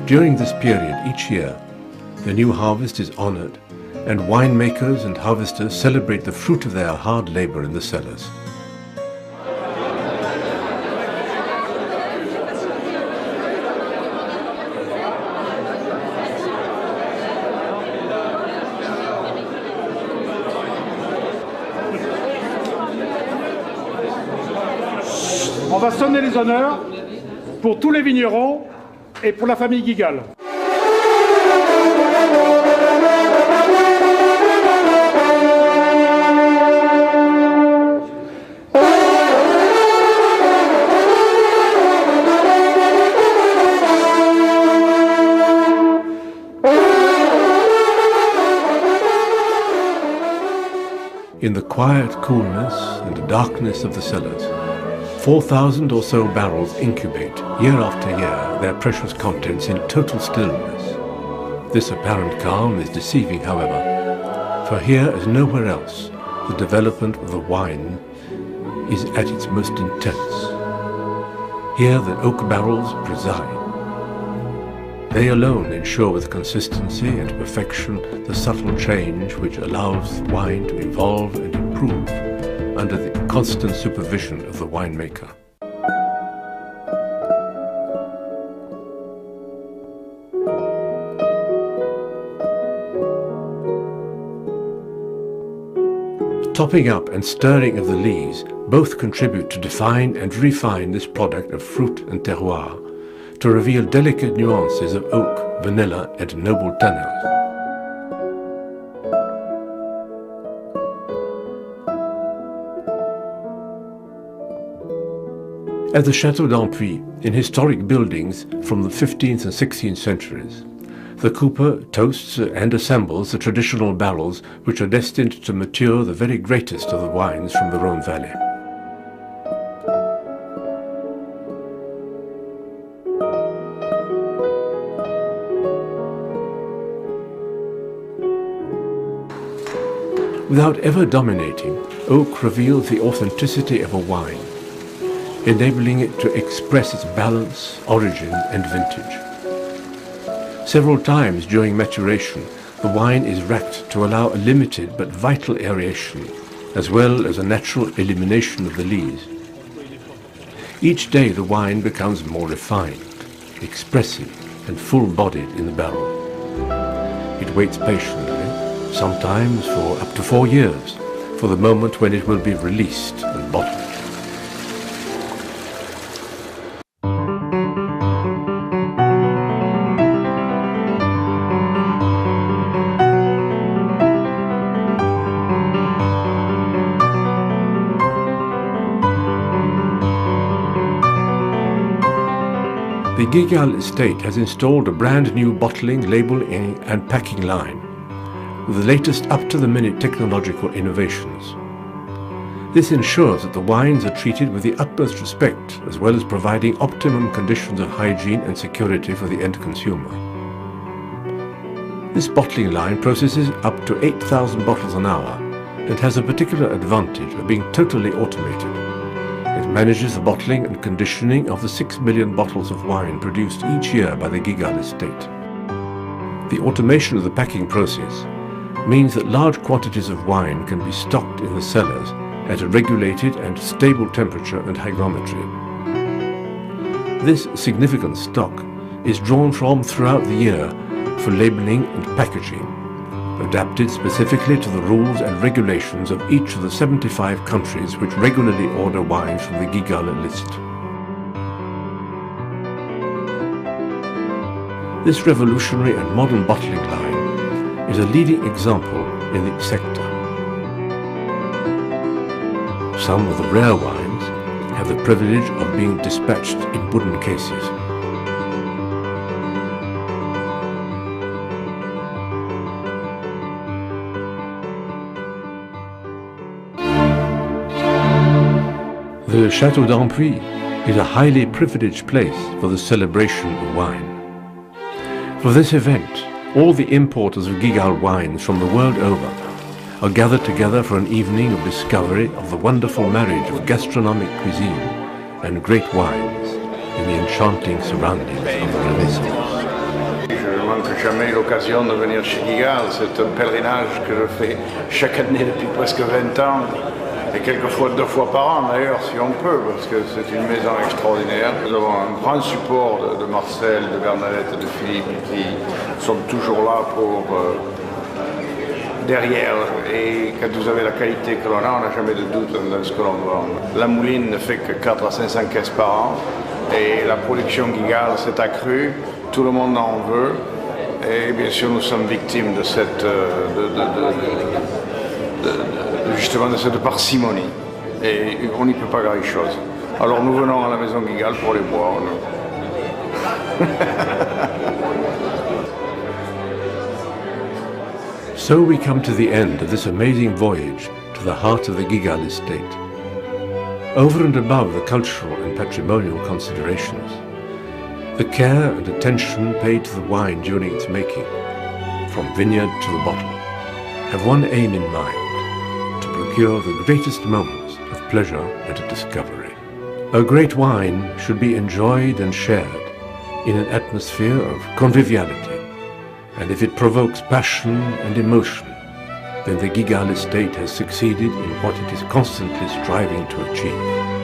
During this period each year, the new harvest is honored, and winemakers and harvesters celebrate the fruit of their hard labor in the cellars. On va sonner les honneurs pour tous les vignerons et pour la famille e.guigal. In the quiet coolness and darkness of the cellars, 4,000 or so barrels incubate year after year their precious contents in total stillness. This apparent calm is deceiving, however, for here as nowhere else, the development of the wine is at its most intense. Here the oak barrels preside. They alone ensure with consistency and perfection the subtle change which allows wine to evolve and improve under the constant supervision of the winemaker. Topping up and stirring of the lees both contribute to define and refine this product of fruit and terroir, to reveal delicate nuances of oak, vanilla and noble tannins. At the Château d'Ampuis, in historic buildings from the 15th and 16th centuries, the cooper toasts and assembles the traditional barrels which are destined to mature the very greatest of the wines from the Rhône valley. Without ever dominating, oak reveals the authenticity of a wine, enabling it to express its balance, origin and vintage. Several times during maturation, the wine is racked to allow a limited but vital aeration, as well as a natural elimination of the lees. Each day the wine becomes more refined, expressive and full-bodied in the barrel. It waits patiently, sometimes for up to 4 years, for the moment when it will be released and bottled. The e.guigal estate has installed a brand new bottling, labelling and packing line with the latest up-to-the-minute technological innovations. This ensures that the wines are treated with the utmost respect, as well as providing optimum conditions of hygiene and security for the end consumer. This bottling line processes up to 8,000 bottles an hour and has a particular advantage of being totally automated. It manages the bottling and conditioning of the 6 million bottles of wine produced each year by the e.guigal estate. The automation of the packing process means that large quantities of wine can be stocked in the cellars at a regulated and stable temperature and hygrometry. This significant stock is drawn from throughout the year for labelling and packaging, adapted specifically to the rules and regulations of each of the 75 countries which regularly order wines from the e.guigal list. This revolutionary and modern bottling line is a leading example in the sector. Some of the rare wines have the privilege of being dispatched in wooden cases. The Château d'Ampuis is a highly privileged place for the celebration of wine. For this event, all the importers of e.guigal wines from the world over are gathered together for an evening of discovery of the wonderful marriage of gastronomic cuisine and great wines in the enchanting surroundings of the Renaissance. manque jamais l'occasion de venir chez e.guigal. C'est un pèlerinage que je fais chaque année depuis presque 20 ans. Et quelquefois 2 fois par an d'ailleurs, si on peut, parce que c'est une maison extraordinaire. Nous avons un grand support de Marcel, de Bernadette et de Philippe qui sont toujours là pour derrière. Et quand vous avez la qualité que l'on a, on n'a jamais de doute dans ce que l'on vend. La mouline ne fait que 4 à 500 caisses par an. Et la production e.guigal s'est accrue, tout le monde en veut. Et bien sûr, nous sommes victimes de cette... justement de cette parcimonie, et on n'y peut pas grand-chose. Alors nous venons à la maison e.guigal pour les boire. So we come to the end of this amazing voyage to the heart of the e.guigal estate. Over and above the cultural and patrimonial considerations, the care and attention paid to the wine during its making, from vineyard to the bottle, have one aim in mind: procure the greatest moments of pleasure and discovery. A great wine should be enjoyed and shared in an atmosphere of conviviality, and if it provokes passion and emotion, then the e.guigal estate has succeeded in what it is constantly striving to achieve.